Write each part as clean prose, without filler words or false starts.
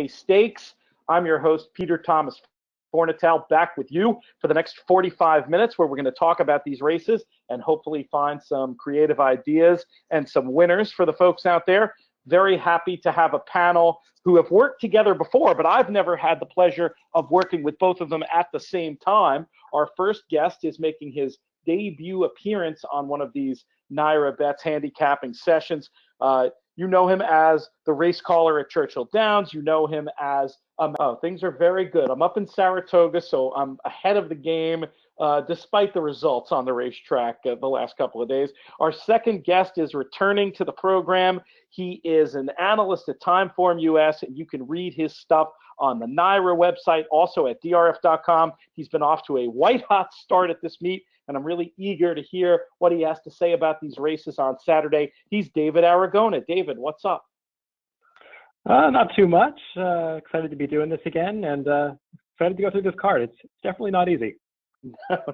Stakes. I'm your host, Peter Thomas Fornatale, back with you for the next 45 minutes where we're going to talk about these races and hopefully find some creative ideas and some winners for the folks out there. Very happy to have a panel who have worked together before, but I've never had the pleasure of working with both of them at the same time. Our first guest is making his debut appearance on one of these NYRA Bets handicapping sessions. You know him as the race caller at Churchill Downs. You know him as, things are very good. I'm up in Saratoga, so I'm ahead of the game, despite the results on the racetrack the last couple of days. Our second guest is returning to the program. He is an analyst at TimeformUS, and you can read his stuff on the NYRA website, also at drf.com. He's been off to a white-hot start at this meet, and I'm really eager to hear what he has to say about these races on Saturday. He's David Aragona. David, what's up? Not too much. Excited to be doing this again, and excited to go through this card. It's definitely not easy.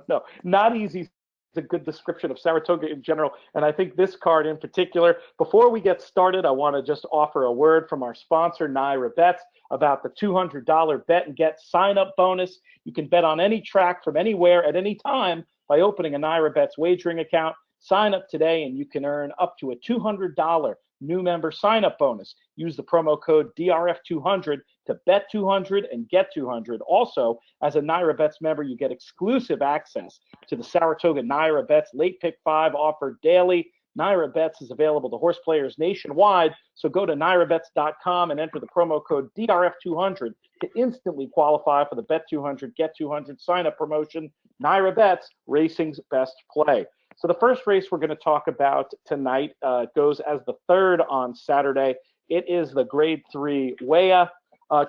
No, not easy. It's a good description of Saratoga in general, and I think this card in particular. Before we get started, I want to just offer a word from our sponsor, NYRA Bets, about the $200 bet and get sign-up bonus. You can bet on any track from anywhere at any time by opening a NYRA Bets wagering account. Sign up today, and you can earn up to a $200 new member sign-up bonus. Use the promo code DRF200 to bet 200 and get 200. Also, as a NYRA Bets member, you get exclusive access to the Saratoga NYRA Bets Late Pick 5 offered daily. NYRA Bets is available to horse players nationwide, so go to nyrabets.com and enter the promo code DRF200 to instantly qualify for the Bet 200, Get 200 sign-up promotion. NYRA Bets, racing's best play. So the first race we're going to talk about tonight goes as the third on Saturday. It is the Grade 3 Weah.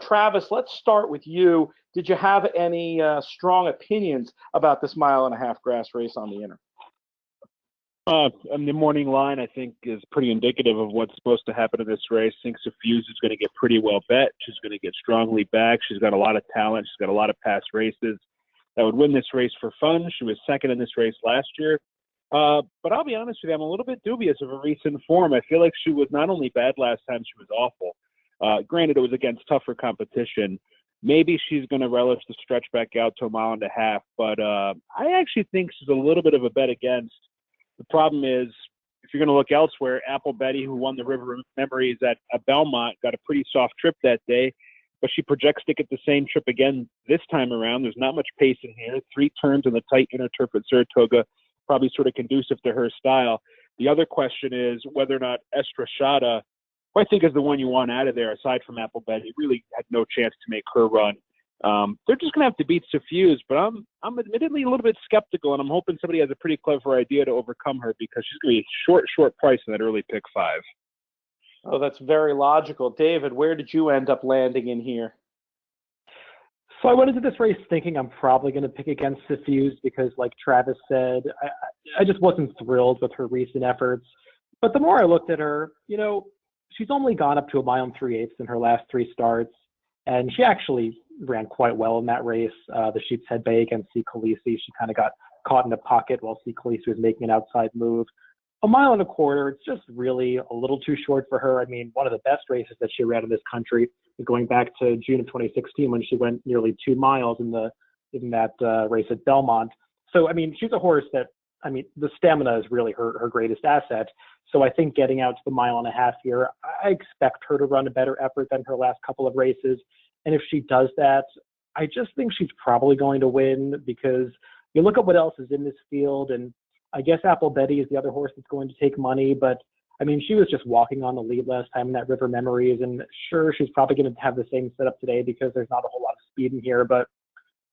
Travis, let's start with you. Did you have any strong opinions about this mile-and-a-half grass race on the inner? The morning line, I think, is pretty indicative of what's supposed to happen in this race. I think Suffuse is going to get pretty well bet. She's going to get strongly back. She's got a lot of talent. She's got a lot of past races that would win this race for fun. She was second in this race last year. But I'll be honest with you, I'm a little bit dubious of her recent form. I feel like she was not only bad last time, she was awful. Granted, it was against tougher competition. Maybe she's going to relish the stretch back out to a mile and a half, but I actually think she's a little bit of a bet against. The problem is, if you're going to look elsewhere, Apple Betty, who won the River Memories at Belmont, got a pretty soft trip that day, but she projects to get the same trip again this time around. There's not much pace in here. 3 turns on the tight inner turf at Saratoga, probably sort of conducive to her style. The other question is whether or not Estrashada, who I think is the one you want out of there, aside from Apple Betty, really had no chance to make her run. They're just going to have to beat Suffuse, but I'm admittedly a little bit skeptical, and I'm hoping somebody has a pretty clever idea to overcome her because she's going to be a short price in that early pick 5. Oh, that's very logical. David, where did you end up landing in here? So I went into this race thinking I'm probably going to pick against Suffuse because, like Travis said, I just wasn't thrilled with her recent efforts. But the more I looked at her, she's only gone up to a mile and 3/8 in her last 3 starts, and she actually ran quite well in that race. The Sheep's Head Bay against C. Khaleesi, she kind of got caught in a pocket while C. Khaleesi was making an outside move. A mile and a quarter, it's just really a little too short for her. I mean, one of the best races that she ran in this country, going back to June of 2016 when she went nearly 2 miles in that race at Belmont. So, I mean, she's a horse that, the stamina is really her greatest asset. So I think getting out to the mile and a half here, I expect her to run a better effort than her last couple of races. And if she does that, I just think she's probably going to win because you look at what else is in this field, and I guess Apple Betty is the other horse that's going to take money, but she was just walking on the lead last time in that River Memories, and sure, she's probably going to have the same setup today because there's not a whole lot of speed in here, but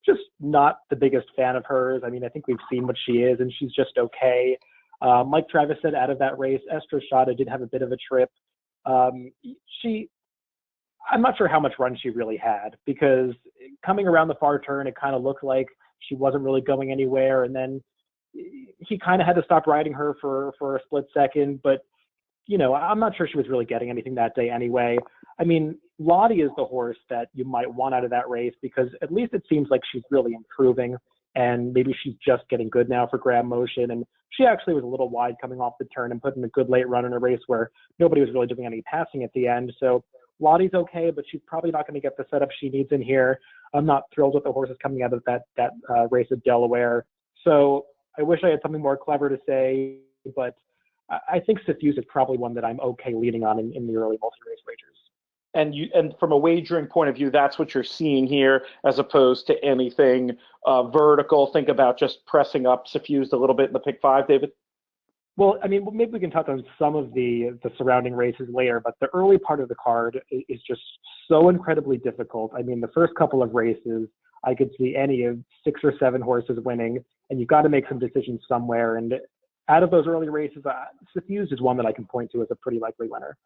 just not the biggest fan of hers. I think we've seen what she is, and she's just okay. Like Travis said, out of that race, Estrashada did have a bit of a trip. I'm not sure how much run she really had because coming around the far turn, it kind of looked like she wasn't really going anywhere, and then he kind of had to stop riding her for a split second, but I'm not sure she was really getting anything that day anyway. Lottie is the horse that you might want out of that race because at least it seems like she's really improving and maybe she's just getting good now for grab motion. And she actually was a little wide coming off the turn and put in a good late run in a race where nobody was really doing any passing at the end. So Lottie's okay, but she's probably not going to get the setup she needs in here. I'm not thrilled with the horses coming out of that race at Delaware. So I wish I had something more clever to say, but I think Suffuse is probably one that I'm okay leading on in the early multi-race wagers. And from a wagering point of view, that's what you're seeing here, as opposed to anything vertical. Think about just pressing up Suffused a little bit in the pick 5, David. Well, I mean, maybe we can touch on some of the surrounding races later, but the early part of the card is just so incredibly difficult. I mean, the first couple of races, I could see any of 6 or 7 horses winning, and you've got to make some decisions somewhere. And out of those early races, Suffused is one that I can point to as a pretty likely winner.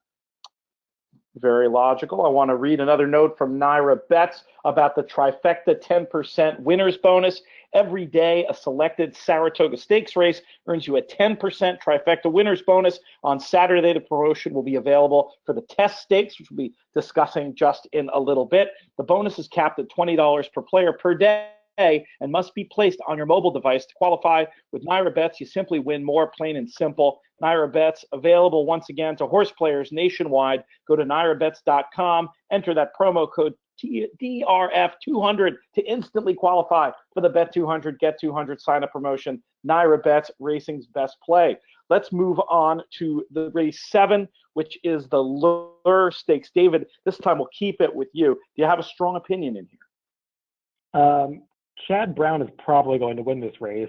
Very logical. I want to read another note from NYRA Bets about the Trifecta 10% winners bonus. Every day, a selected Saratoga Stakes race earns you a 10% Trifecta winners bonus. On Saturday, the promotion will be available for the test stakes, which we'll be discussing just in a little bit. The bonus is capped at $20 per player per day and must be placed on your mobile device to qualify. With NYRA Bets, you simply win more, plain and simple. NYRA Bets, available once again to horse players nationwide. Go to nyrabets.com, enter that promo code DRF200 to instantly qualify for the Bet 200, Get 200 sign-up promotion. NYRA Bets, racing's best play. Let's move on to the race 7, which is the Lure Stakes. David, this time we'll keep it with you. Do you have a strong opinion in here? Chad Brown is probably going to win this race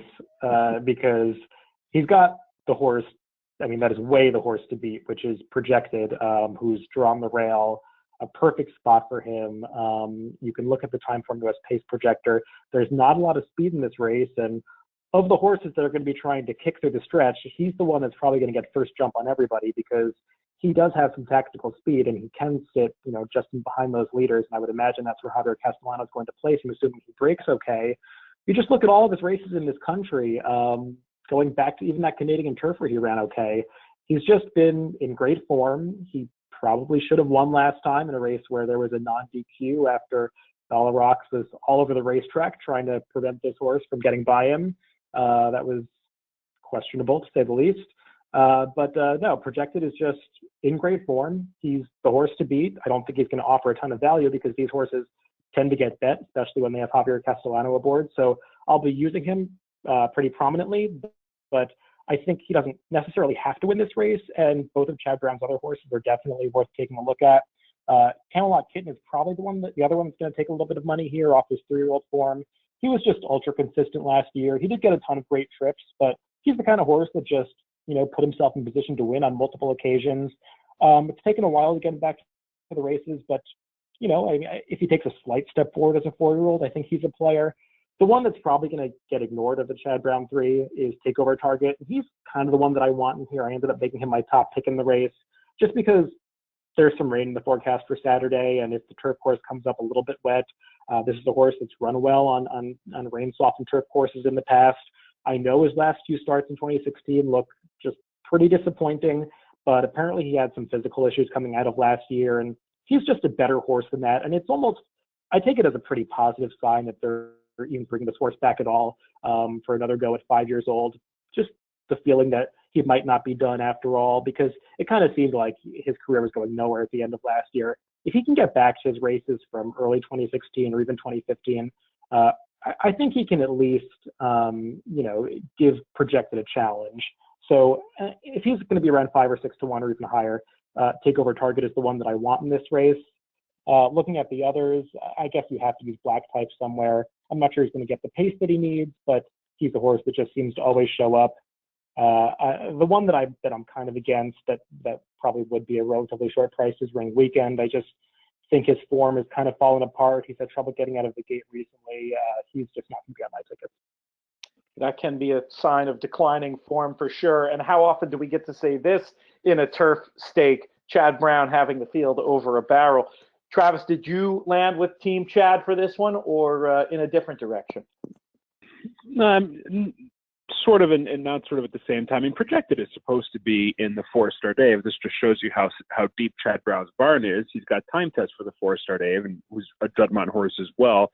because he's got the horse. I mean, that is way the horse to beat, which is Projected, who's drawn the rail, a perfect spot for him. You can look at the TimeformUS pace projector. There's not a lot of speed in this race, and of the horses that are going to be trying to kick through the stretch, he's the one that's probably going to get first jump on everybody because he does have some tactical speed and he can sit, just in behind those leaders. And I would imagine that's where Javier Castellano is going to place him, assuming he breaks okay. You just look at all of his races in this country, going back to even that Canadian turf where he ran okay. He's just been in great form. He probably should have won last time in a race where there was a non-DQ after Dollar was all over the racetrack trying to prevent this horse from getting by him. That was questionable, to say the least. But no, Projected is just in great form. He's the horse to beat. I don't think he's going to offer a ton of value because these horses tend to get bet, especially when they have Javier Castellano aboard. So I'll be using him pretty prominently, but I think he doesn't necessarily have to win this race, and both of Chad Brown's other horses are definitely worth taking a look at. Camelot Kitten is probably the other one that's going to take a little bit of money here off his 3-year-old form. He was just ultra consistent last year. He did get a ton of great trips, but he's the kind of horse that just put himself in position to win on multiple occasions. It's taken a while to get him back to the races, but if he takes a slight step forward as a 4-year-old, I think he's a player. The one that's probably going to get ignored of the Chad Brown 3 is Takeover Target. He's kind of the one that I want in here. I ended up making him my top pick in the race just because there's some rain in the forecast for Saturday, and if the turf course comes up a little bit wet, this is a horse that's run well on rain-softened turf courses in the past. I know his last few starts in 2016 look just pretty disappointing, but apparently he had some physical issues coming out of last year, and he's just a better horse than that. And it's almost, I take it as a pretty positive sign that they're even bringing this horse back at all for another go at 5 years old. Just the feeling that he might not be done after all, because it kind of seemed like his career was going nowhere at the end of last year. If he can get back to his races from early 2016 or even 2015, I think he can at least, give Projected a challenge. So if he's going to be around 5 or 6 to 1 or even higher, Takeover Target is the one that I want in this race. Looking at the others, I guess you have to use Black Type somewhere. I'm not sure he's going to get the pace that he needs, but he's a horse that just seems to always show up. The one that I'm kind of against that probably would be a relatively short price is Ring Weekend. I just think his form has kind of fallen apart. He's had trouble getting out of the gate recently. He's just not going to be on my tickets. That can be a sign of declining form for sure. And how often do we get to say this in a turf stake? Chad Brown having the field over a barrel. Travis, did you land with Team Chad for this one, or in a different direction? Sort of, and not sort of at the same time. I mean, Projected is supposed to be in the 4-star Dave. This just shows you how deep Chad Brown's barn is. He's got time test for the 4-star Dave, and who's a Judd Mountain horse as well.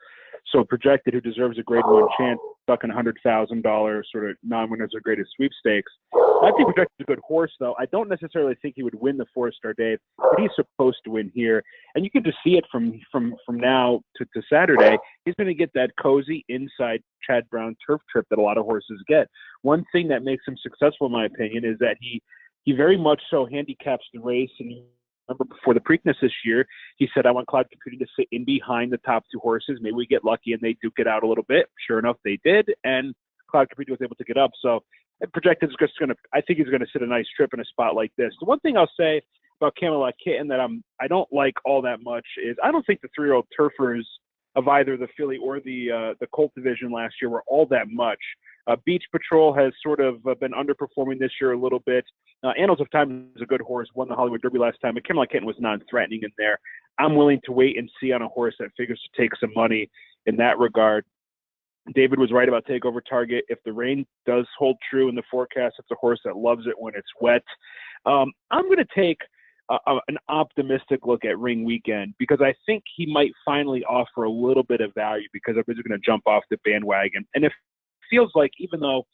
So Projected, who deserves a grade 1 chance, stuck in $100,000 sort of non-winners or greatest sweepstakes. I think Projected is a good horse, though. I don't necessarily think he would win the 4-star Dave, but he's supposed to win here. And you can just see it from now to Saturday. He's going to get that cozy inside Chad Brown turf trip that a lot of horses get. One thing that makes him successful, in my opinion, is that he very much so handicaps the race. And remember, before the Preakness this year, he said, I want Cloud Computing to sit in behind the top 2 horses. Maybe we get lucky and they duke it out a little bit. Sure enough, they did, and Cloud Computing was able to get up. So Projected is just going to, I think he's going to sit a nice trip in a spot like this. The one thing I'll say about Camelot Kitten that I don't like all that much is I don't think the 3-year-old turfers of either the filly or the colt division last year were all that much. Beach Patrol has sort of been underperforming this year a little bit. Annals of Time is a good horse, won the Hollywood Derby last time, but Camelot Kitten was non-threatening in there. I'm willing to wait and see on a horse that figures to take some money in that regard. David was right about Takeover Target. If the rain does hold true in the forecast, it's a horse that loves it when it's wet. I'm going to take an optimistic look at Ring Weekend because I think he might finally offer a little bit of value because everybody's going to jump off the bandwagon. And if it feels like, even though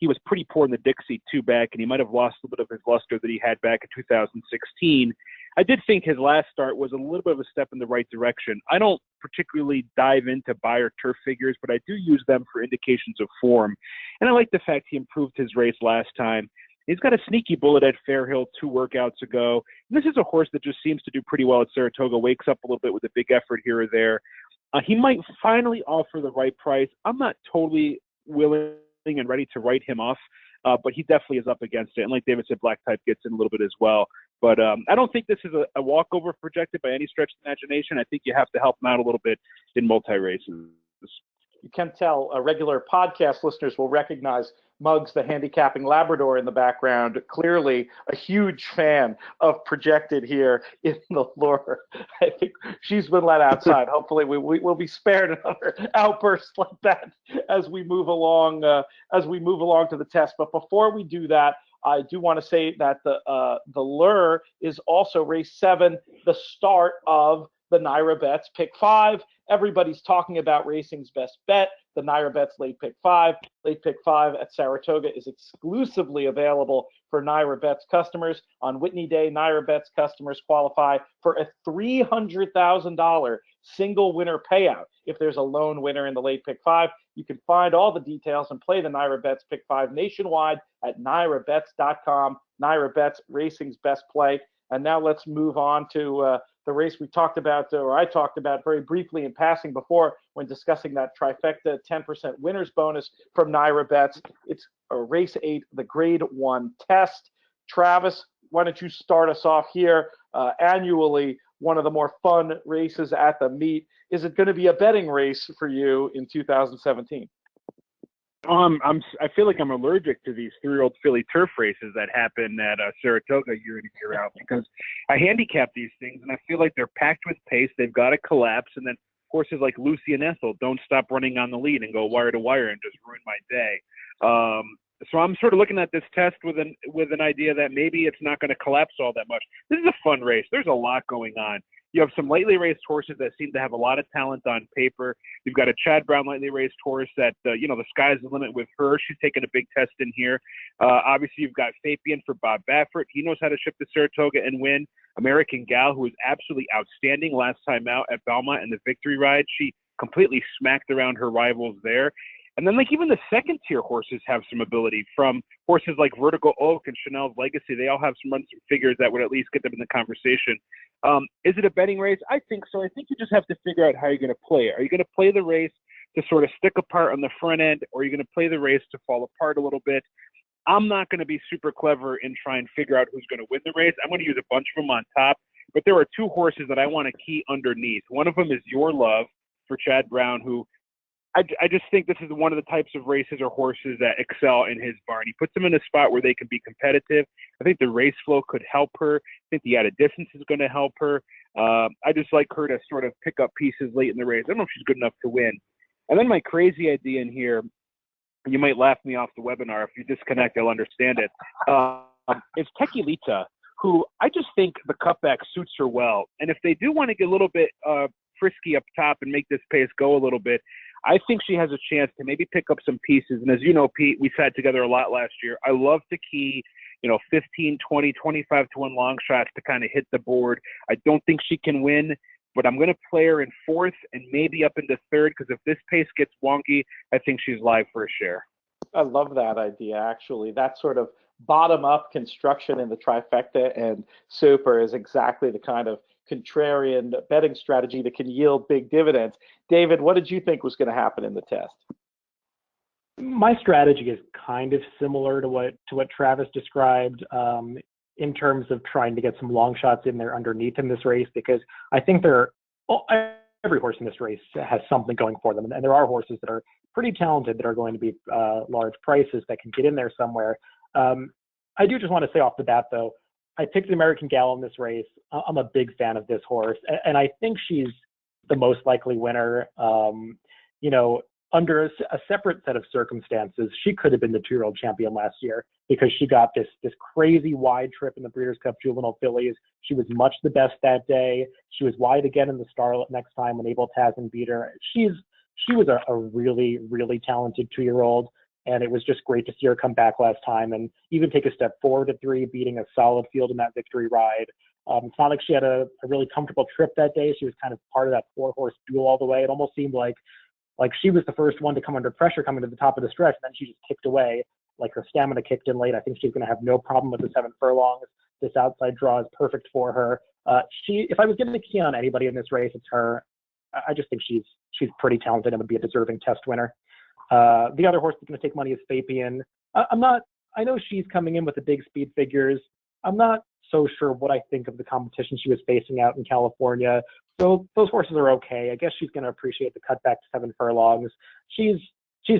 he was pretty poor in the Dixie 2 back and he might have lost a little bit of his luster that he had back in 2016, I did think his last start was a little bit of a step in the right direction. I don't particularly dive into Beyer turf figures, but I do use them for indications of form. And I like the fact he improved his race last time. He's got a sneaky bullet at Fairhill 2 workouts ago. And this is a horse that just seems to do pretty well at Saratoga, wakes up a little bit with a big effort here or there. He might finally offer the right price. I'm not totally willing and ready to write him off, but he definitely is up against it. And like David said, Black Type gets in a little bit as well. But I don't think this is a walkover Projected by any stretch of the imagination. I think you have to help him out a little bit in multi-races. You can tell regular podcast listeners will recognize Muggs, the handicapping Labrador in the background, clearly a huge fan of Projected here in the lure. I think she's been let outside. Hopefully we will be spared another outburst like that as we move along to the test. But before we do that, I do want to say that the lure is also race 7, the start of the NYRA Bets Pick 5. Everybody's talking about racing's best bet, the NYRA Bets Late Pick 5. Late Pick 5 at Saratoga is exclusively available for NYRA Bets customers. On Whitney Day, NYRA Bets customers qualify for a $300,000 single winner payout. If there's a lone winner in the Late Pick 5, you can find all the details and play the NYRA Bets Pick 5 nationwide at NYRABets.com. NYRA Bets, racing's best play. And now let's move on to the race we talked about, or I talked about very briefly in passing before when discussing that Trifecta 10% winners bonus from NYRA Bets. It's a race 8, the grade 1 test. Travis, why don't you start us off here? Annually, one of the more fun races at the meet. Is it going to be a betting race for you in 2017? I feel like I'm allergic to these 3-year-old filly turf races that happen at Saratoga year in and year out because I handicap these things and I feel like they're packed with pace. They've got to collapse, and then horses like Lucy and Ethel don't stop running on the lead and go wire to wire and just ruin my day. So I'm sort of looking at this test with an idea that maybe it's not going to collapse all that much. This is a fun race. There's a lot going on. You have some lightly raced horses that seem to have a lot of talent on paper. You've got a Chad Brown lightly raced horse that, the sky's the limit with her. She's taking a big test in here. Obviously, you've got Fabian for Bob Baffert. He knows how to ship to Saratoga and win. American Gal, who was absolutely outstanding last time out at Belmont in the victory ride. She completely smacked around her rivals there. And then, even the second-tier horses have some ability, from horses like Vertical Oak and Chanel's Legacy. They all have some figures that would at least get them in the conversation. Is it a betting race? I think so. I think you just have to figure out how you're going to play it. Are you going to play the race to sort of stick apart on the front end, or are you going to play the race to fall apart a little bit? I'm not going to be super clever and try and figure out who's going to win the race. I'm going to use a bunch of them on top, but there are 2 horses that I want to key underneath. One of them is Your Love for Chad Brown, who I just think this is one of the types of races or horses that excel in his barn. He puts them in a spot where they can be competitive. I think the race flow could help her. I think the added distance is going to help her. I just like her to sort of pick up pieces late in the race. I don't know if she's good enough to win. And then my crazy idea in here, you might laugh me off the webinar. If you disconnect, I'll understand it. It's Tequilita, who I just think the cutback suits her well. And if they do want to get a little bit frisky up top and make this pace go a little bit, I think she has a chance to maybe pick up some pieces. And as you know, Pete, we sat together a lot last year. I love to key, 15, 20, 25 to 1 long shots to kind of hit the board. I don't think she can win, but I'm going to play her in 4th and maybe up into 3rd, because if this pace gets wonky, I think she's live for a share. I love that idea, actually. That sort of bottom-up construction in the trifecta and super is exactly the kind of contrarian betting strategy that can yield big dividends. David, what did you think was going to happen in the test? My strategy is kind of similar to what Travis described in terms of trying to get some long shots in there underneath in this race, because I think every horse in this race has something going for them, and there are horses that are pretty talented that are going to be large prices that can get in there somewhere. I do just want to say off the bat, though, I picked the American Gal in this race. I'm a big fan of this horse, and I think she's the most likely winner. Under a separate set of circumstances, she could have been the 2-year-old champion last year, because she got this crazy wide trip in the Breeders' Cup Juvenile Fillies. She was much the best that day. She was wide again in the Starlet next time when Abel Tasman beat her. She was a really, really talented 2-year-old, and it was just great to see her come back last time and even take a step forward at 3, beating a solid field in that victory ride. It's not like she had a really comfortable trip that day. She was kind of part of that 4-horse duel all the way. It almost seemed like she was the first one to come under pressure coming to the top of the stretch, and then she just kicked away. Like, her stamina kicked in late. I think she's going to have no problem with the 7 furlongs. This outside draw is perfect for her. If I was getting a key on anybody in this race, it's her. I just think she's pretty talented and would be a deserving test winner. The other horse that's going to take money is Fabian. I know she's coming in with the big speed figures. I'm not so sure what I think of the competition she was facing out in California. So those horses are okay. I guess she's going to appreciate the cutback to 7 furlongs. She's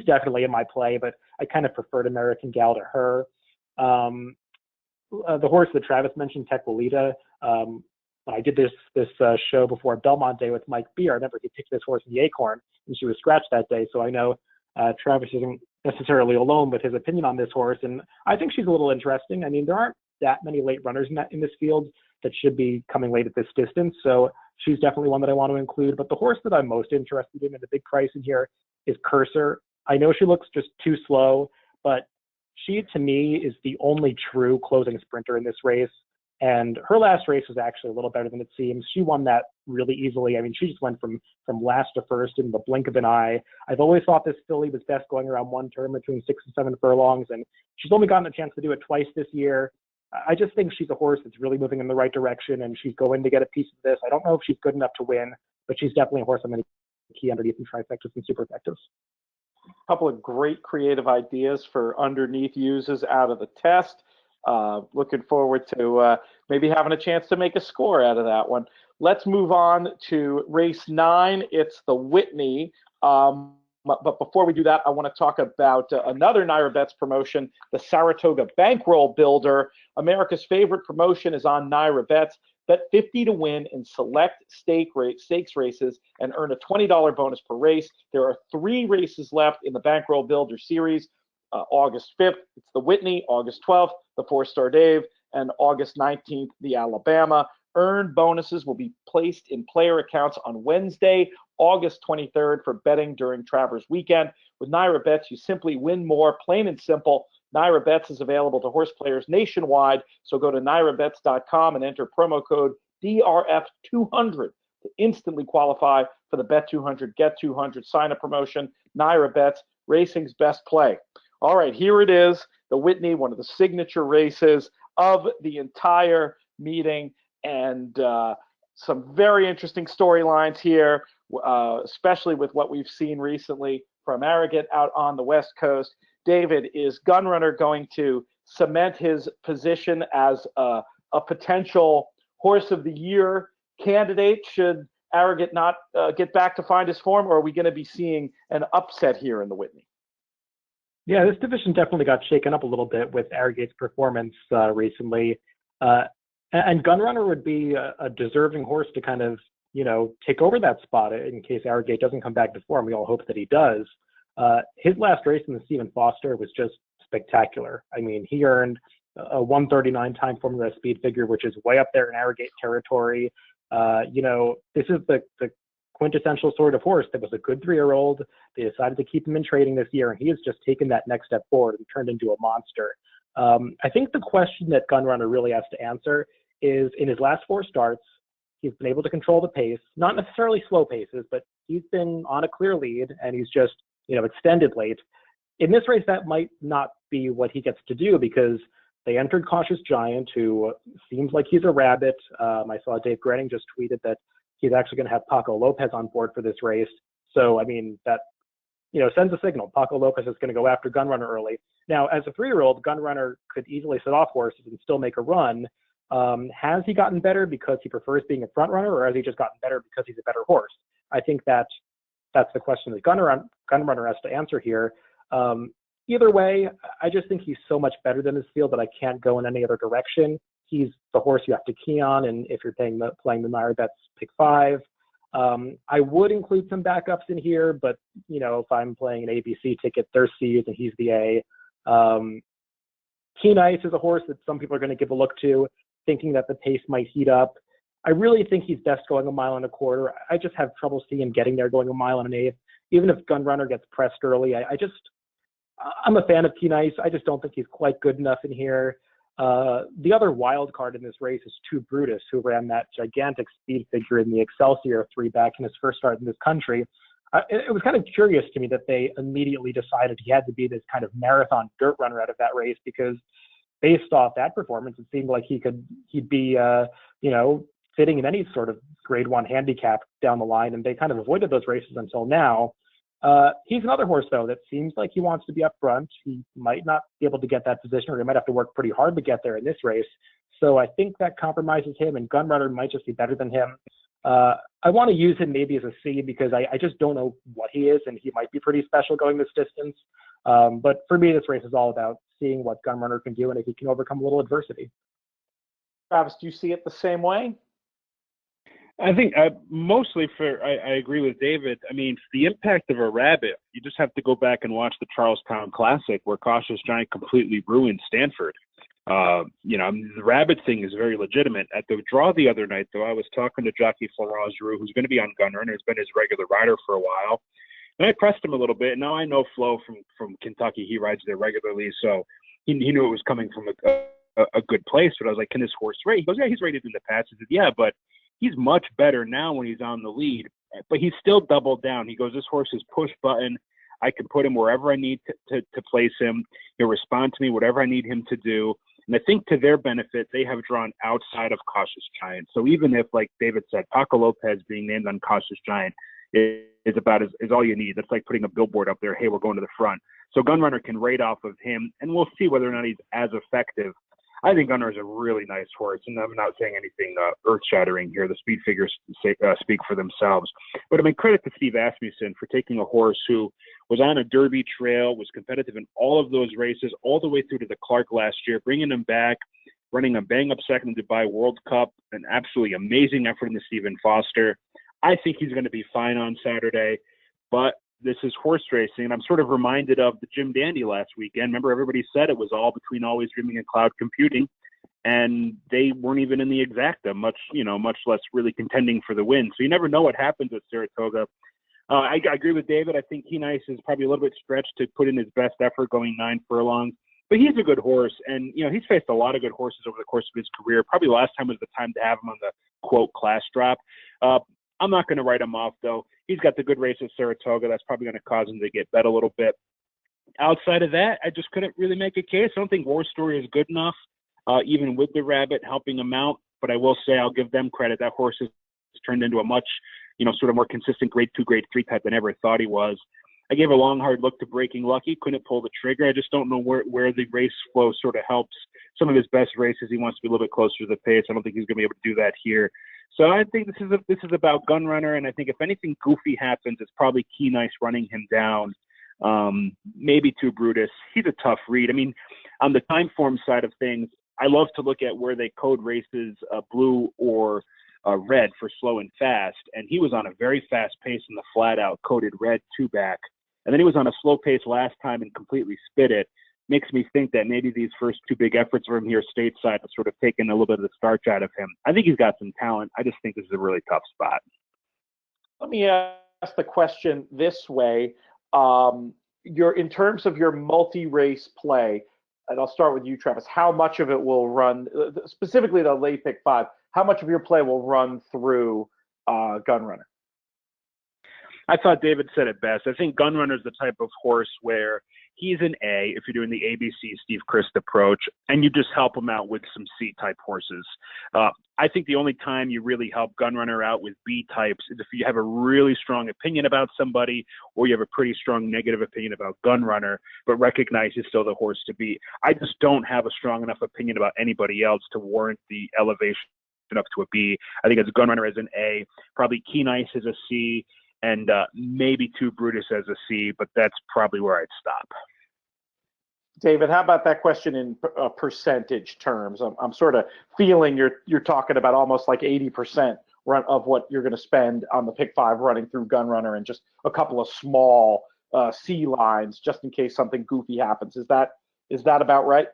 definitely in my play, but I kind of preferred American Gal to her. The horse that Travis mentioned, Tequilita, when I did this show before Belmont Day with Mike B, I remember he picked this horse in the Acorn, and she was scratched that day. So I know Travis isn't necessarily alone with his opinion on this horse, and I think she's a little interesting. I mean, there aren't that many late runners in this field that should be coming late at this distance, so she's definitely one that I want to include. But the horse that I'm most interested in at the big price in here is Cursor. I know she looks just too slow, but she, to me, is the only true closing sprinter in this race. And her last race was actually a little better than it seems. She won that really easily. I mean, she just went from last to first in the blink of an eye. I've always thought this filly was best going around one turn between 6 and 7 furlongs, and she's only gotten a chance to do it twice this year. I just think she's a horse that's really moving in the right direction, and she's going to get a piece of this. I don't know if she's good enough to win, but she's definitely a horse I'm going to key underneath in trifectas and superfectas. A couple of great creative ideas for underneath uses out of the test. Looking forward to maybe having a chance to make a score out of that one. Let's move on to race 9. It's the Whitney. But before we do that, I want to talk about another NYRA Bets promotion, the Saratoga Bankroll Builder. America's favorite promotion is on NYRA Bets. Bet 50 to win in select stakes races and earn a $20 bonus per race. There are 3 races left in the Bankroll Builder series. August 5th, it's the Whitney. August 12th, the 4-Star Dave. And August 19th, the Alabama. Earned bonuses will be placed in player accounts on Wednesday, August 23rd, for betting during Travers Weekend. With NYRA Bets, you simply win more, plain and simple. NYRA Bets is available to horse players nationwide, so go to nyrabets.com and enter promo code DRF200 to instantly qualify for the Bet 200 Get 200 sign-up promotion. NYRA Bets, racing's best play. All right, here it is, the Whitney, one of the signature races of the entire meeting, and some very interesting storylines here, especially with what we've seen recently from Arrogant out on the West Coast. David, is Gunrunner going to cement his position as a potential horse of the year candidate should Arrogant not get back to find his form, or are we going to be seeing an upset here in the Whitney? Yeah, this division definitely got shaken up a little bit with Arrogate's performance recently. And Gunrunner would be a deserving horse to kind of, take over that spot in case Arrogate doesn't come back to form. We all hope that he does. His last race in the Stephen Foster was just spectacular. I mean, he earned a 139 TimeformUS speed figure, which is way up there in Arrogate territory. This is the quintessential sort of horse that was a good 3-year-old. They decided to keep him in training this year, and he has just taken that next step forward and turned into a monster. I think the question that Gunrunner really has to answer is, in his last 4 starts, he's been able to control the pace, not necessarily slow paces, but he's been on a clear lead, and he's just, extended late. In this race, that might not be what he gets to do, because they entered Cautious Giant, who seems like he's a rabbit. I saw Dave Grenning just tweeted that he's actually going to have Paco Lopez on board for this race. So, I mean, that, sends a signal. Paco Lopez is going to go after Gunrunner early. Now, as a 3-year-old, Gunrunner could easily sit off horses and still make a run. Has he gotten better because he prefers being a front runner, or has he just gotten better because he's a better horse? I think that's the question that Gunrunner has to answer here. Either way, I just think he's so much better than his field that I can't go in any other direction. He's the horse you have to key on, and if you're playing the NYRA bets, pick 5. I would include some backups in here, but if I'm playing an ABC ticket, there's C's and he's the A. Keen Ice is a horse that some people are going to give a look to, thinking that the pace might heat up. I really think he's best going 1.25 miles. I just have trouble seeing him getting there going 1.125 miles. Even if Gunrunner gets pressed early, I'm a fan of Keen Ice. I just don't think he's quite good enough in here. The other wild card in this race is Two Brutus, who ran that gigantic speed figure in the Excelsior 3 back in his first start in this country. It was kind of curious to me that they immediately decided he had to be this kind of marathon dirt runner out of that race, because based off that performance, it seemed like he'd be fitting in any sort of grade 1 handicap down the line, and they kind of avoided those races until now. He's another horse, though, that seems like he wants to be up front. He might not be able to get that position, or he might have to work pretty hard to get there in this race. So I think that compromises him, and Gunrunner might just be better than him. I want to use him maybe as a C, because I just don't know what he is, and he might be pretty special going this distance. But for me, this race is all about seeing what Gunrunner can do and if he can overcome a little adversity. Travis, do you see it the same way? I think mostly I agree with David. I mean, for the impact of a rabbit, you just have to go back and watch the Charlestown Classic, where Cautious Giant completely ruined Stanford. The rabbit thing is very legitimate. At the draw the other night, though, I was talking to jockey Florent Giroux, who's going to be on Gunrunner, who's been his regular rider for a while. And I pressed him a little bit. Now I know Flo from Kentucky. He rides there regularly, so he knew it was coming from a good place. But I was like, can this horse race? He goes, yeah, he's rated in the past. I said, yeah, but he's much better now when he's on the lead. But he's still doubled down. He goes, this horse is push button. I can put him wherever I need to place him. He'll respond to me, whatever I need him to do. And I think to their benefit, they have drawn outside of Cautious Giant. So even if, like David said, Paco Lopez being named on Cautious Giant is all you need. That's like putting a billboard up there, hey, we're going to the front. So Gunrunner can rate off of him, and we'll see whether or not he's as effective. I think Gunrunner is a really nice horse, and I'm not saying anything earth-shattering here. The speed figures speak for themselves. But I mean, credit to Steve Asmussen for taking a horse who was on a Derby trail, was competitive in all of those races, all the way through to the Clark last year, bringing him back, running a bang-up second in Dubai World Cup, an absolutely amazing effort in the Stephen Foster. I think he's going to be fine on Saturday, but this is horse racing, and I'm sort of reminded of the Jim Dandy last weekend. Remember, everybody said it was all between Always Dreaming and Cloud Computing, and they weren't even in the exacta, much less really contending for the win. So you never know what happens at Saratoga. I agree with David. I think Keen Ice is probably a little bit stretched to put in his best effort going 9 furlongs, but he's a good horse, and he's faced a lot of good horses over the course of his career. Probably last time was the time to have him on the quote class drop. I'm not going to write him off, though. He's got the good race at Saratoga. That's probably going to cause him to get bet a little bit. Outside of that, I just couldn't really make a case. I don't think War Story is good enough, even with the rabbit helping him out. But I will say I'll give them credit. That horse has turned into a much, sort of more consistent grade 2, grade 3 type than I ever thought he was. I gave a long, hard look to Breaking Lucky. Couldn't pull the trigger. I just don't know where the race flow sort of helps. Some of his best races, he wants to be a little bit closer to the pace. I don't think he's going to be able to do that here. So I think this is about Gunrunner, and I think if anything goofy happens, it's probably Keen Ice running him down. Maybe Two Brutus. He's a tough read. I mean, on the Timeform side of things, I love to look at where they code races blue or red for slow and fast, and he was on a very fast pace in the flat out, coded red 2-back, and then he was on a slow pace last time and completely spit it. Makes me think that maybe these first 2 big efforts from here stateside have sort of taken a little bit of the starch out of him. I think he's got some talent. I just think this is a really tough spot. Let me ask the question this way. In terms of your multi-race play, and I'll start with you, Travis, how much of it will run, specifically the late pick 5, how much of your play will run through Gunrunner? I thought David said it best. I think Gunrunner is the type of horse where he's an A if you're doing the ABC Steve Christ approach, and you just help him out with some C-type horses. I think the only time you really help Gunrunner out with B-types is if you have a really strong opinion about somebody, or you have a pretty strong negative opinion about Gunrunner, but recognize he's still the horse to beat. I just don't have a strong enough opinion about anybody else to warrant the elevation up to a B. I think it's Gunrunner as an A, probably Keen Ice as a C, and maybe Two Brutus as a C, but that's probably where I'd stop. David, how about that question in percentage terms? I'm sort of feeling you're talking about almost like 80% of what you're going to spend on the pick 5 running through Gunrunner, and just a couple of small C lines just in case something goofy happens. Is that about right?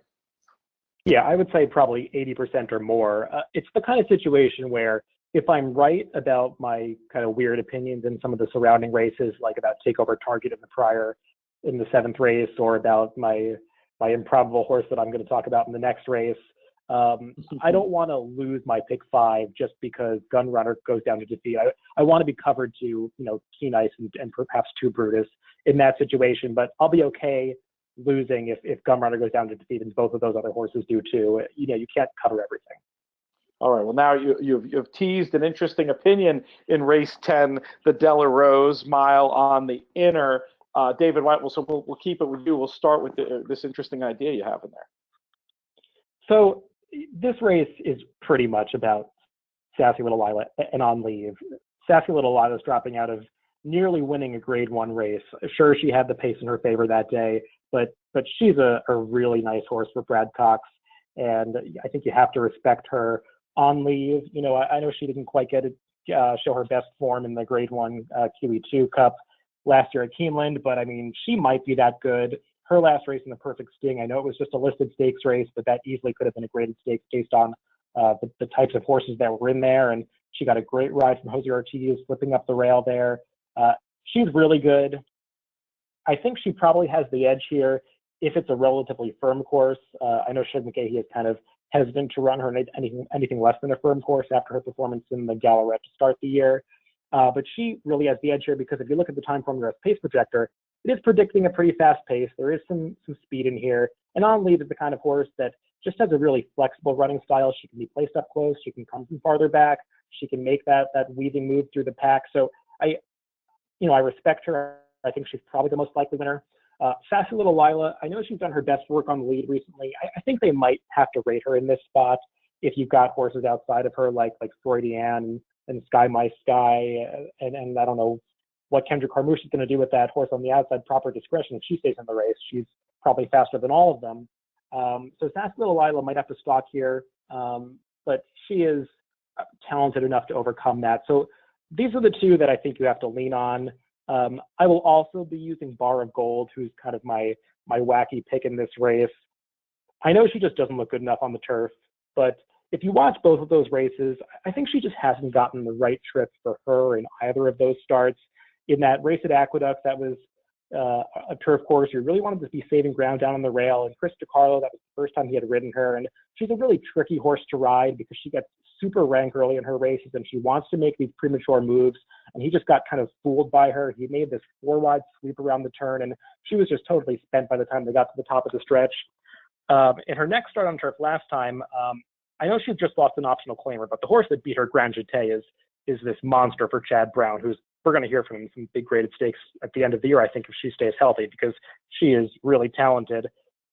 Yeah, I would say probably 80% or more. It's the kind of situation where if I'm right about my kind of weird opinions in some of the surrounding races, like about Takeover Target in the 7th race, or about my improbable horse that I'm going to talk about in the next race, I don't want to lose my pick 5 just because Gunrunner goes down to defeat. I want to be covered to, Keen Ice and perhaps Two Brutus in that situation, but I'll be okay losing if Gunrunner goes down to defeat, and both of those other horses do too. You can't cover everything. All right. Well, now you've teased an interesting opinion in race 10, the Delle Rose Mile on the inner. David White, we'll keep it with you. We'll start with this interesting idea you have in there. So this race is pretty much about Sassy Little Lila and On Leave. Sassy Little Lila's dropping out of nearly winning a Grade 1 race. Sure, she had the pace in her favor that day, but she's a really nice horse for Brad Cox, and I think you have to respect her. On Leave, I know she didn't quite show her best form in the Grade 1 QE2 Cup last year at Keeneland, but I mean, she might be that good. Her last race in the Perfect Sting, I know it was just a listed stakes race, but that easily could have been a graded stakes based on the types of horses that were in there, and she got a great ride from Jose Ortiz, flipping up the rail there. She's really good. I think she probably has the edge here if it's a relatively firm course. I know Shug McGahee is kind of hesitant to run her anything less than a firm course after her performance in the Gallery to start the year. But she really has the edge here because if you look at the TimeformUS pace projector, it is predicting a pretty fast pace. There is some speed in here. And On Leave is the kind of horse that just has a really flexible running style. She can be placed up close. She can come from farther back. She can make that weaving move through the pack. So I respect her. I think she's probably the most likely winner. Sassy Little Lila, I know she's done her best work on the lead recently. I think they might have to rate her in this spot if you've got horses outside of her like Freudian and Sky My Sky, and I don't know what Kendra Carmouche is going to do with that horse on the outside. Proper discretion. If she stays in the race, she's probably faster than all of them. So Sassy Little Lila might have to stalk here, but she is talented enough to overcome that. So these are the two that I think you have to lean on. I will also be using Bar of Gold, who's kind of my wacky pick in this race. I know she just doesn't look good enough on the turf, but if you watch both of those races, I think she just hasn't gotten the right trip for her in either of those starts. In that race at Aqueduct, that was a turf course. You really wanted to be saving ground down on the rail. And Chris DiCarlo, that was the first time he had ridden her. And she's a really tricky horse to ride because she gets super rank early in her races and she wants to make these premature moves. And he just got kind of fooled by her. He made this 4-wide sweep around the turn and she was just totally spent by the time they got to the top of the stretch. In her next start on turf last time, I know she just lost an optional claimer, but the horse that beat her, Grand Jeté, is this monster for Chad Brown, who's we're going to hear from him some big graded stakes at the end of the year, I think, if she stays healthy, because she is really talented.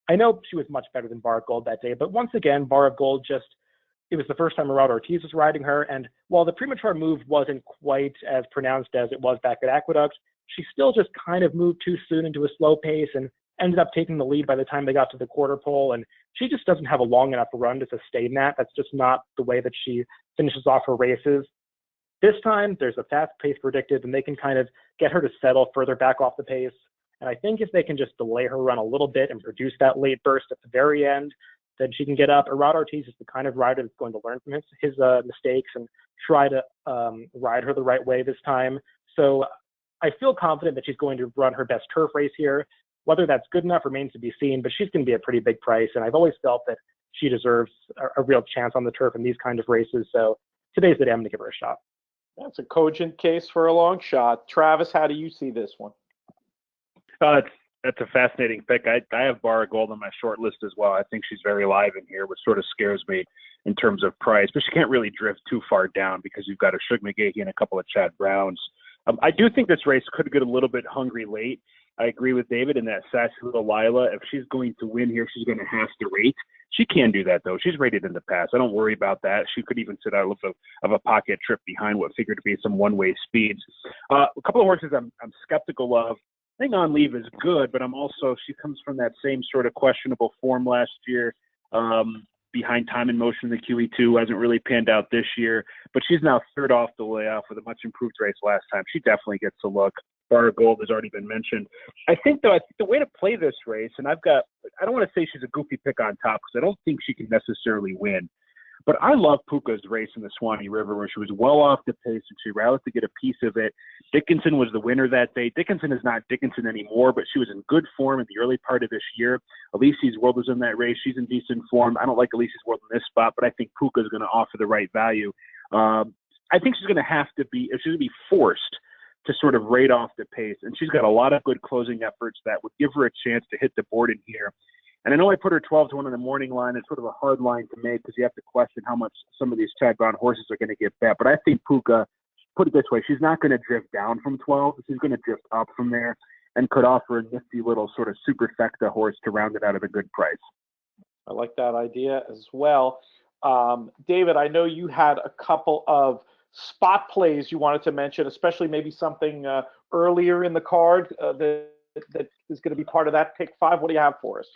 I know she was much better than Bar of Gold that day, but once again, Bar of Gold it was the first time Gerardo Ortiz was riding her, and while the premature move wasn't quite as pronounced as it was back at Aqueduct, she still just kind of moved too soon into a slow pace and ended up taking the lead by the time they got to the quarter pole, and she just doesn't have a long enough run to sustain that. That's just not the way that she finishes off her races. This time, there's a fast pace predicted, and they can kind of get her to settle further back off the pace. And I think if they can just delay her run a little bit and produce that late burst at the very end, then she can get up. Gerardo Ortiz is the kind of rider that's going to learn from his mistakes and try to ride her the right way this time. So I feel confident that she's going to run her best turf race here. Whether that's good enough remains to be seen, but she's going to be a pretty big price. And I've always felt that she deserves a real chance on the turf in these kind of races. So today's the day I'm going to give her a shot. That's a cogent case for a long shot. Travis, how do you see this one? That's a fascinating pick. I have Bankroll on my short list as well. I think she's very live in here, which sort of scares me in terms of price. But she can't really drift too far down because you've got a Shug McGahee and a couple of Chad Browns. I do think this race could get a little bit hungry late. I agree with David in that sassy little Lila. If she's going to win here, she's going to have to rate. She can do that, though. She's rated in the past. I don't worry about that. She could even sit out of a pocket trip behind what figured to be some one-way speeds. A couple of horses I'm skeptical of. Thing on Leave is good, but she comes from that same sort of questionable form last year. Behind Time in Motion, the QE2 hasn't really panned out this year, but she's now third off the layoff with a much improved race last time. She definitely gets a look. Bankroll has already been mentioned. I think the way to play this race, and I don't want to say she's a goofy pick on top because I don't think she can necessarily win. But I love Puka's race in the Swanee River where she was well off the pace and she rallied to get a piece of it. Dickinson was the winner that day. Dickinson is not Dickinson anymore, but she was in good form in the early part of this year. Alici's World was in that race. She's in decent form. I don't like Alici's World in this spot, but I think Puka is going to offer the right value. I think she's going to be forced to sort of rate off the pace. And she's got a lot of good closing efforts that would give her a chance to hit the board in here. And I know I put her 12-1 in the morning line. It's sort of a hard line to make because you have to question how much some of these Chad Brown horses are going to get bet. But I think Puka, put it this way, she's not going to drift down from 12. She's going to drift up from there and could offer a nifty little sort of Superfecta horse to round it out at a good price. I like that idea as well. David, I know you had a couple of spot plays you wanted to mention, especially maybe something earlier in the card that is going to be part of that pick 5. What do you have for us?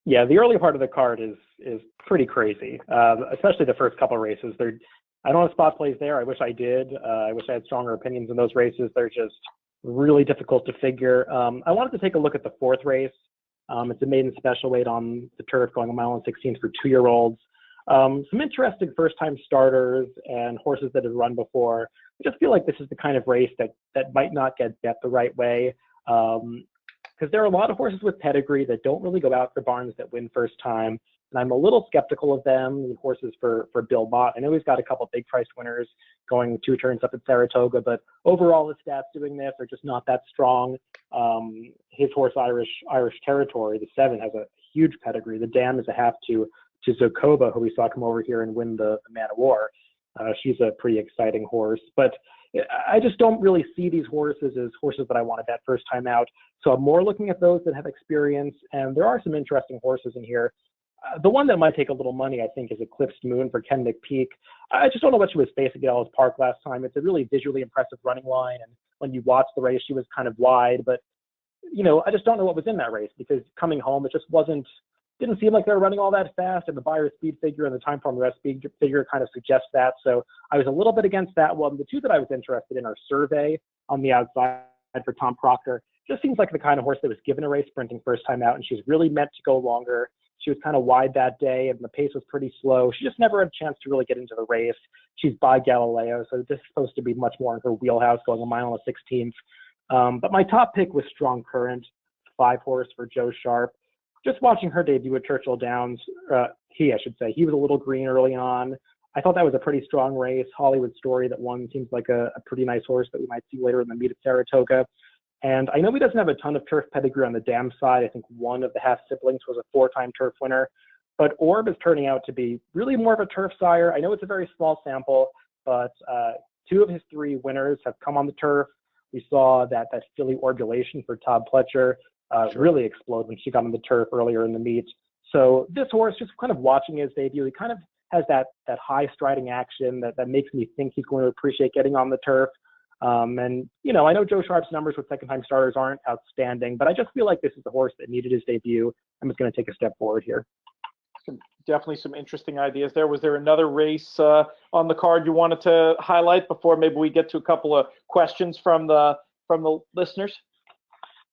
Yeah, the early part of the card is pretty crazy, especially the first couple of races. I don't have spot plays there. I wish I did. I wish I had stronger opinions in those races. They're just really difficult to figure. I wanted to take a look at the 4th race. It's a maiden special weight on the turf going 1 mile and 16 for 2-year-olds. Some interesting first-time starters and horses that have run before. I just feel like this is the kind of race that might not get bet the right way. Because there are a lot of horses with pedigree that don't really go out for barns that win first time. And I'm a little skeptical of them. Horses for Bill Mott. I know he's got a couple big price winners going 2 turns up at Saratoga, but overall his stats doing this are just not that strong. His horse Irish Territory, the 7, has a huge pedigree. The dam is a half to Zokoba, who we saw come over here and win the Man of War. She's a pretty exciting horse, but I just don't really see these horses as horses that I want to bet first time out. So I'm more looking at those that have experience, and there are some interesting horses in here. The one that might take a little money, I think, is Eclipsed Moon for Ken McPeak. I just don't know what she was facing at Ellis Park last time. It's a really visually impressive running line, and when you watch the race, she was kind of wide, but I just don't know what was in that race because coming home, it just didn't seem like they were running all that fast, and the buyer speed figure and the TimeformUS speed figure kind of suggests that. So I was a little bit against that one. The 2 that I was interested in are Survey on the outside for Tom Proctor. Just seems like the kind of horse that was given a race sprinting first time out, and she's really meant to go longer. She was kind of wide that day, and the pace was pretty slow. She just never had a chance to really get into the race. She's by Galileo, so this is supposed to be much more in her wheelhouse, going 1 mile and 16th. But my top pick was Strong Current, 5 horse for Joe Sharp. Just watching her debut at Churchill Downs, he was a little green early on. I thought that was a pretty strong race. Hollywood Story that won seems like a pretty nice horse that we might see later in the meet at Saratoga. And I know he doesn't have a ton of turf pedigree on the dam side. I think one of the half siblings was a 4-time turf winner. But Orb is turning out to be really more of a turf sire. I know it's a very small sample, but 2 of his 3 winners have come on the turf. We saw that filly Orbulation for Todd Pletcher really explode when she got on the turf earlier in the meet. So this horse, just kind of watching his debut, he kind of has that high striding action that makes me think he's going to appreciate getting on the turf. And I know Joe Sharp's numbers with second-time starters aren't outstanding, but I just feel like this is the horse that needed his debut and was going to take a step forward here. Definitely some interesting ideas there. Was there another race on the card you wanted to highlight before maybe we get to a couple of questions from the listeners?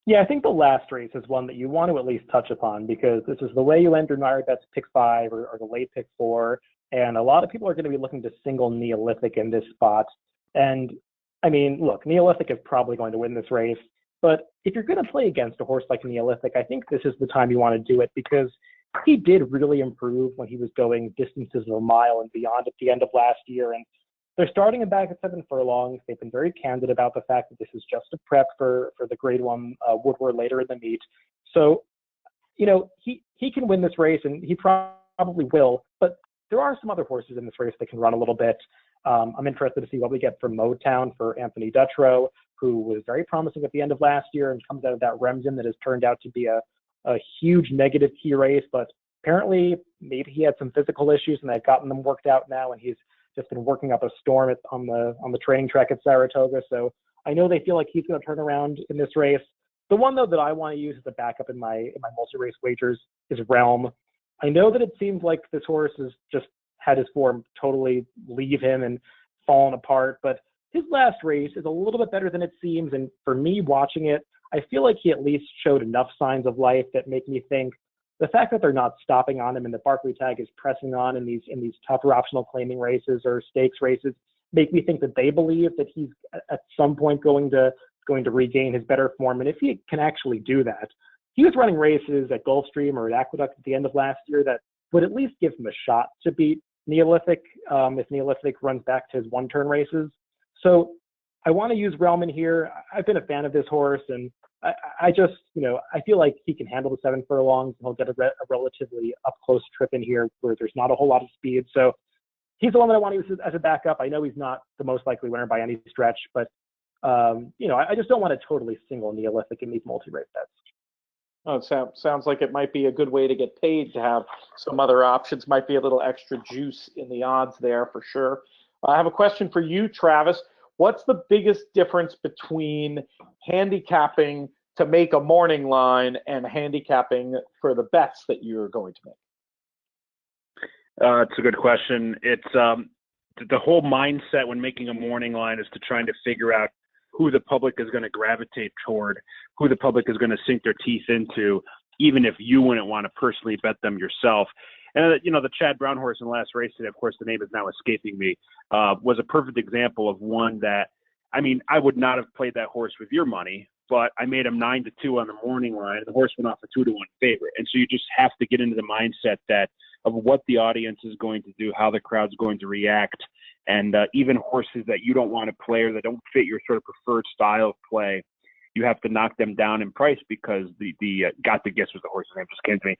Yeah, I think the last race is one that you want to at least touch upon because this is the way you enter NYRA bets pick 5 or the late pick 4. And a lot of people are going to be looking to single Neolithic in this spot. And I mean, look, Neolithic is probably going to win this race, but if you're going to play against a horse like Neolithic, I think this is the time you want to do it because he did really improve when he was going distances of a mile and beyond at the end of last year. And they're starting him back at 7 furlongs. They've been very candid about the fact that this is just a prep for the Grade 1 Woodward later in the meet. So, you know, he can win this race, and he probably will. But there are some other horses in this race that can run a little bit. I'm interested to see what we get from Motown for Anthony Dutrow, who was very promising at the end of last year and comes out of that Remsen that has turned out to be a huge negative key race. But apparently, maybe he had some physical issues, and they've gotten them worked out now, and he's just been working up a storm on the training track at Saratoga. So I know they feel like he's going to turn around in this race. The one, though, that I want to use as a backup in my multi-race wagers is Realm. I know that it seems like this horse has just had his form totally leave him and fallen apart, but his last race is a little bit better than it seems. And for me watching it, I feel like he at least showed enough signs of life that make me think the fact that they're not stopping on him and the Barclay tag is pressing on in these tougher optional claiming races or stakes races make me think that they believe that he's at some point going to regain his better form. And if he can actually do that, he was running races at Gulfstream or at Aqueduct at the end of last year that would at least give him a shot to beat Neolithic if Neolithic runs back to his one-turn races. So I want to use Realm in here. I've been a fan of this horse, and I just, you know, I feel like he can handle the 7 furlongs, and he'll get a relatively up-close trip in here where there's not a whole lot of speed. So he's the one that I want to use as a backup. I know he's not the most likely winner by any stretch, but, you know, I just don't want to totally single Neolithic in these multi-race bets. Oh, it sounds like it might be a good way to get paid to have some other options. Might be a little extra juice in the odds there for sure. I have a question for you, Travis. What's the biggest difference between handicapping to make a morning line and handicapping for the bets that you're going to make? It's a good question. It's the whole mindset when making a morning line is to trying to figure out who the public is going to gravitate toward, who the public is going to sink their teeth into, even if you wouldn't want to personally bet them yourself. And, you know, the Chad Brown horse in the last race today, of course, the name is now escaping me, was a perfect example of one that, I mean, I would not have played that horse with your money, but I made him 9-2 on the morning line. The horse went off a 2-1 favorite. And so you just have to get into the mindset that of what the audience is going to do, how the crowd's going to react. And even horses that you don't want to play or that don't fit your sort of preferred style of play, you have to knock them down in price because the got the guess was the horse's name, just came to me.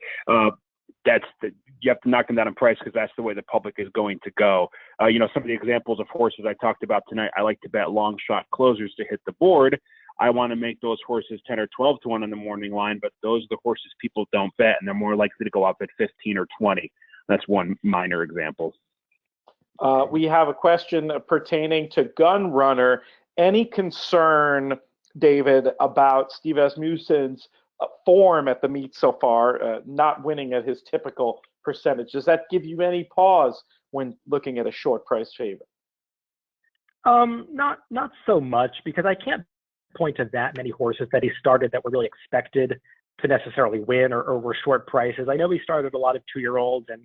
You have to knock them down in price because that's the way the public is going to go. You know, some of the examples of horses I talked about tonight, I like to bet long shot closers to hit the board. I want to make those horses 10 or 12 to 1 on the morning line, but those are the horses people don't bet, and they're more likely to go up at 15 or 20. That's one minor example. We have a question pertaining to Gun Runner. Any concern, David, about Steve Asmussen's form at the meet so far, not winning at his typical percentage? Does that give you any pause when looking at a short price favorite? Not so much, because I can't point to that many horses that he started that were really expected to necessarily win or were short prices. I know he started a lot of 2-year-olds, and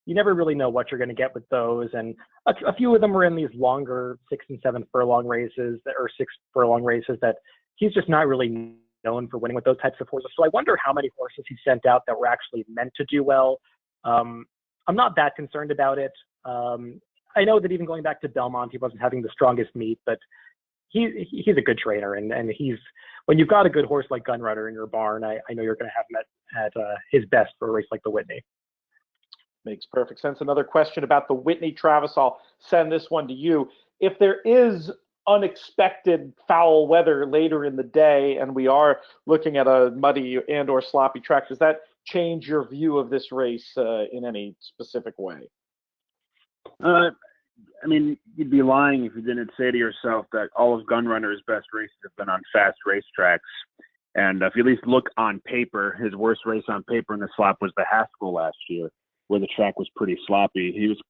you never really know what you're going to get with those. And a few of them were in these longer 6 and 7 furlong races or 6 furlong races that he's just not really known for winning with those types of horses. So I wonder how many horses he sent out that were actually meant to do well. I'm not that concerned about it. I know that even going back to Belmont, he wasn't having the strongest meet, but he's a good trainer. And when you've got a good horse like Gunrunner in your barn, I know you're going to have him at his best for a race like the Whitney. Makes perfect sense. Another question about the Whitney, Travis. I'll send this one to you. If there is unexpected foul weather later in the day and we are looking at a muddy and or sloppy track, does that change your view of this race in any specific way? I mean, you'd be lying if you didn't say to yourself that all of Gunrunner's best races have been on fast racetracks. And if you at least look on paper, his worst race on paper in the slop was the Haskell last year, where the track was pretty sloppy. He was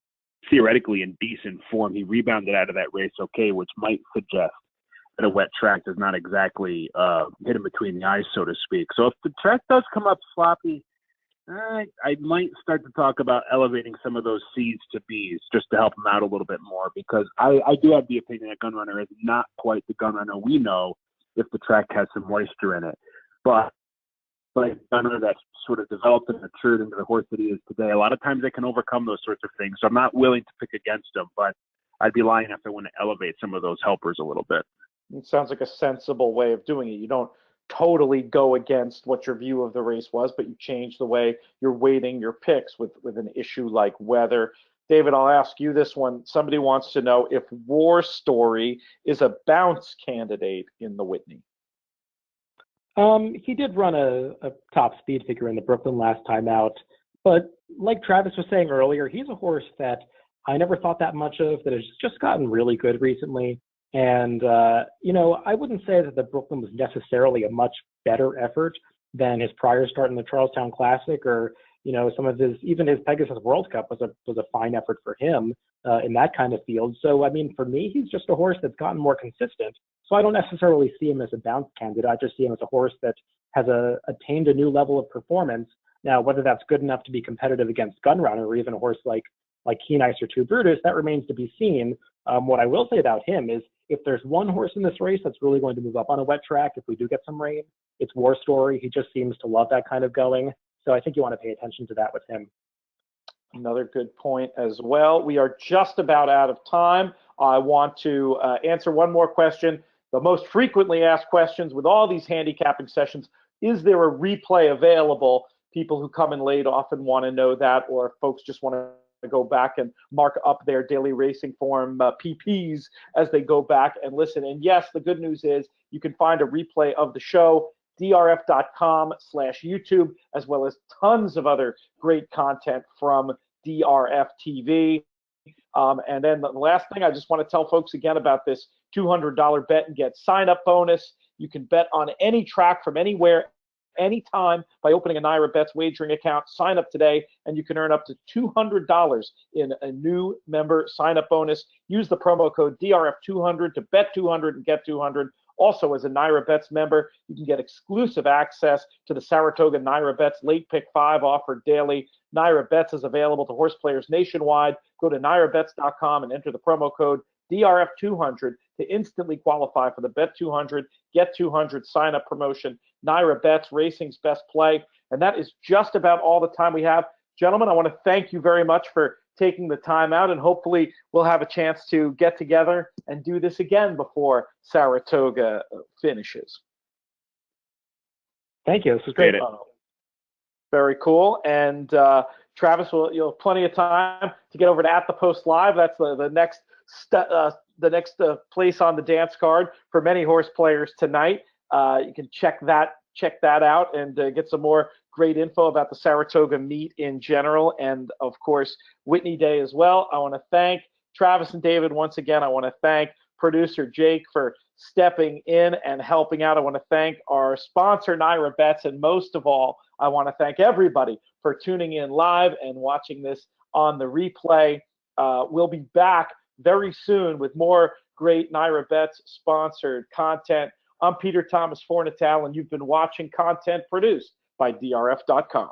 theoretically in decent form. He rebounded out of that race okay, which might suggest that a wet track does not exactly hit him between the eyes, so to speak. So if the track does come up sloppy, I might start to talk about elevating some of those C's to B's just to help them out a little bit more, because I do have the opinion that Gunrunner is not quite the Gunrunner we know if the track has some moisture in it. But like Gunrunner that's sort of developed and matured into the horse that he is today, a lot of times they can overcome those sorts of things. So I'm not willing to pick against them, but I'd be lying if I want to elevate some of those helpers a little bit. It sounds like a sensible way of doing it. You don't totally go against what your view of the race was, but you change the way you're weighting your picks with an issue like weather. David, I'll ask you this one. Somebody wants to know if War Story is a bounce candidate in the Whitney. He did run a top speed figure in the Brooklyn last time out, but like Travis was saying earlier, he's a horse that I never thought that much of, that has just gotten really good recently. And, you know, I wouldn't say that the Brooklyn was necessarily a much better effort than his prior start in the Charlestown Classic, or, you know, some of his, even his Pegasus World Cup was a fine effort for him in that kind of field. So, I mean, for me, he's just a horse that's gotten more consistent. So I don't necessarily see him as a bounce candidate. I just see him as a horse that has attained a new level of performance. Now, whether that's good enough to be competitive against Gunrunner or even a horse like Keen Ice or Two Brutus, that remains to be seen. What I will say about him is, if there's one horse in this race that's really going to move up on a wet track, if we do get some rain, it's War Story. He just seems to love that kind of going. So I think you want to pay attention to that with him. Another good point as well. We are just about out of time. I want to answer one more question. The most frequently asked questions with all these handicapping sessions: is there a replay available? People who come in late often want to know that, or folks just want to go back and mark up their daily racing form PPs as they go back and listen. And yes, the good news is you can find a replay of the show, drf.com/YouTube, as well as tons of other great content from DRF TV. And then the last thing, I just want to tell folks again about this $200 bet and get sign-up bonus. You can bet on any track from anywhere, anytime, by opening a NYRA Bets wagering account. Sign up today, and you can earn up to $200 in a new member sign-up bonus. Use the promo code DRF200 to bet 200 and get 200. Also, as a NYRA Bets member, you can get exclusive access to the Saratoga NYRA Bets Late Pick 5 offered daily. NYRA Bets is available to horse players nationwide. Go to nyrabets.com and enter the promo code DRF200 to instantly qualify for the Bet 200, Get 200 sign-up promotion. NYRA Bets, racing's best play. And that is just about all the time we have. Gentlemen, I want to thank you very much for taking the time out, and hopefully we'll have a chance to get together and do this again before Saratoga finishes. Thank you. This was great. Very cool. And Travis, you'll have plenty of time to get over to At the Post Live. That's the next place on the dance card for many horse players tonight. You can check that out and get some more great info about the Saratoga meet in general, and of course Whitney Day as well. I want to thank Travis and David once again. I want to thank producer Jake for stepping in and helping out. I want to thank our sponsor NYRA Bets, and most of all, I want to thank everybody for tuning in live and watching this on the replay. We'll be back very soon with more great NYRA Bets sponsored content. I'm Peter Thomas Fornatale, and you've been watching content produced by DRF.com.